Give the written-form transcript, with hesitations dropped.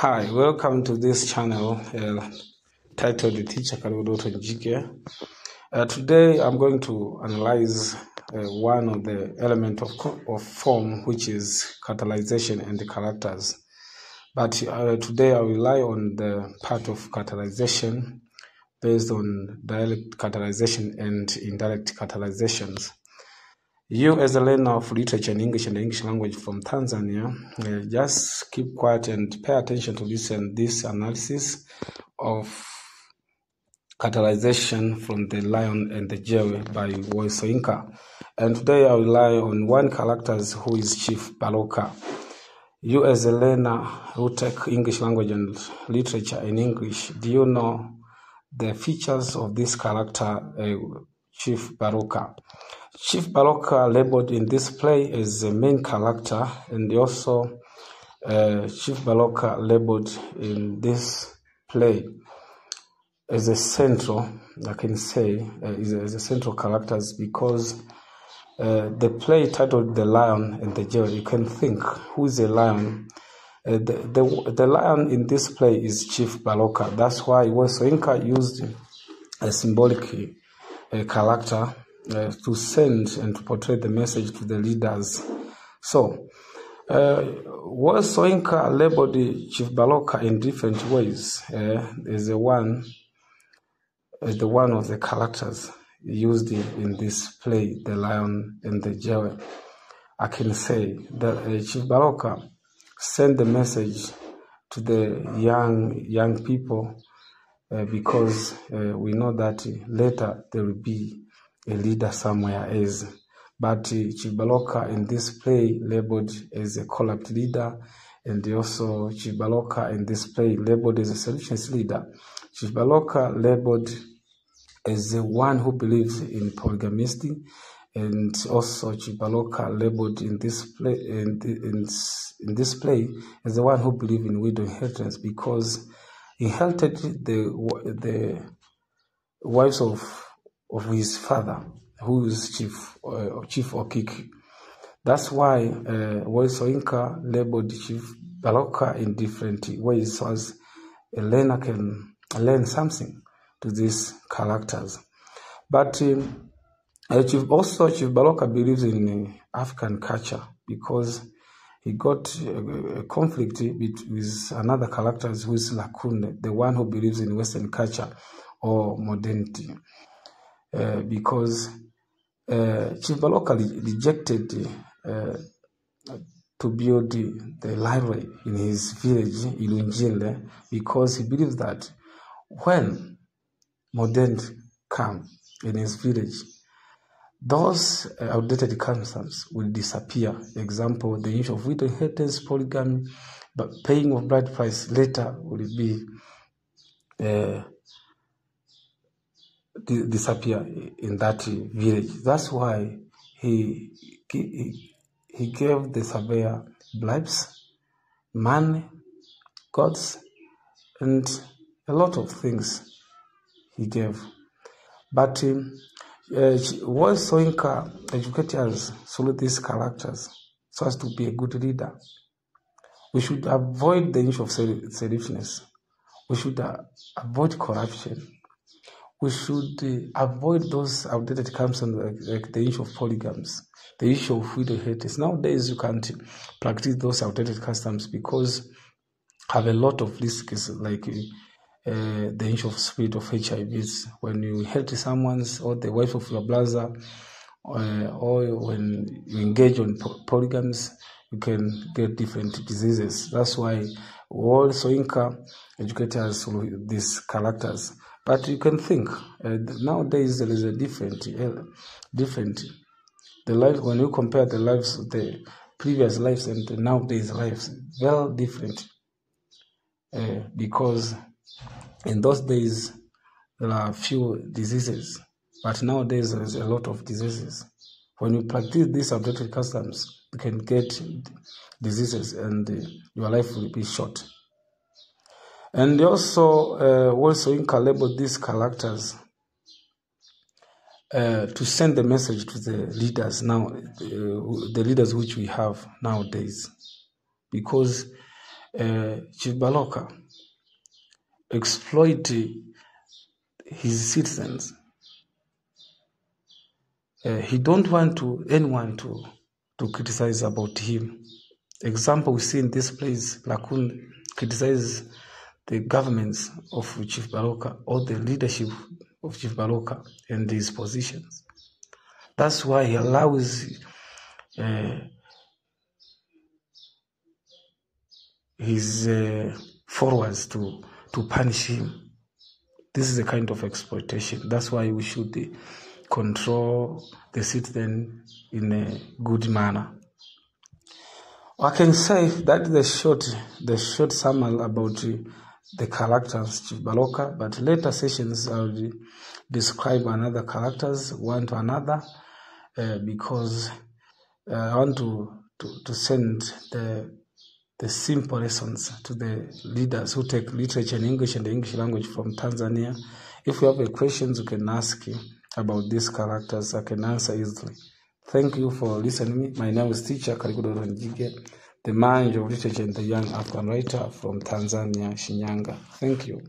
Hi, welcome to this channel titled The Teacher Karibu Njike. Today I'm going to analyze one of the elements of form, which is catalyzation and the characters. But today I will rely on the part of catalyzation based on direct catalyzation and indirect catalyzations. You, as a learner of literature in English and the English language from Tanzania, just keep quiet and pay attention to this analysis of catalyzation from The Lion and the Jewel by Wole Soyinka. And today I will rely on one character who is Chief Baloka. You, as a learner who take English language and literature in English, do you know the features of this character, Chief Baloka? Chief Baloka labeled in this play as the main character, and also Chief Baloka labeled in this play as a central, I can say, is a central characters because the play titled The Lion and the Jewel, you can think, who is the lion? The lion in this play is Chief Baloka. That's why Wole Soyinka used a symbolic character to send and to portray the message to the leaders. So, Wole Soyinka labeled Chief Baloka in different ways. As the one of the characters used in this play, The Lion and the Jewel. I can say that Chief Baloka sent the message to the young people because we know that later there will be a leader somewhere else. But Chief Baloka in this play labeled as a corrupt leader, and also Chief Baloka in this play labeled as a solutions leader. Chief Baloka labeled as the one who believes in polygamy, and also Chief Baloka labeled in this play this play as the one who believes in widow inheritance because he inherited the wives of his father, who is Chief Okiki. That's why Wole Soyinka labeled Chief Baloka in different ways, so as a learner can learn something to these characters. But Chief Baloka believes in African culture because he got a conflict with another character who is Lakunde, the one who believes in Western culture or modernity. Because Chief Baloka rejected to build the library in his village, Ilunjile, because he believes that when modern come in his village, those outdated customs will disappear. Example, the issue of widow inheritance, polygamy, but paying of bride price later will be disappear in that village. That's why he gave the surveyor bribes, money, gods, and a lot of things he gave. But Wole Soyinka educated us through these characters so as to be a good leader. We should avoid the issue of selfishness. We should avoid corruption. We should avoid those outdated customs like the issue of polygams, the issue of widow inheritance. Nowadays, you can't practice those outdated customs because have a lot of risks, like the issue of spread of HIVs. When you inherit someone's or the wife of your brother, or when you engage on polygams, you can get different diseases. That's why Wole Soyinka educated us through these characters. But you can think nowadays there is a different. The life, when you compare the lives of the previous lives and the nowadays lives, very different. Because in those days there are few diseases, but nowadays there is a lot of diseases. When you practice these outdated customs, you can get diseases and your life will be short. And also, Wole Soyinka labeled these characters to send the message to the leaders now, the leaders which we have nowadays, because Chief Baloka exploit his citizens. He don't want anyone to criticize about him. Example, we see in this place, Lakun criticizes the governments of Chief Baloka or the leadership of Chief Baloka and his positions. That's why he allows his followers to punish him. This is a kind of exploitation. That's why we should control the citizen in a good manner. I can say that the short summary about the characters Chief Baloka, but later sessions I will describe another characters one to another because I want to send the simple lessons to the leaders who take literature in English and the English language from Tanzania. If you have a questions, you can ask about these characters. I can answer easily. Thank you for listening. My name is Teacher Karikudo Njige, the manager of literature and the young African writer from Tanzania, Shinyanga. Thank you.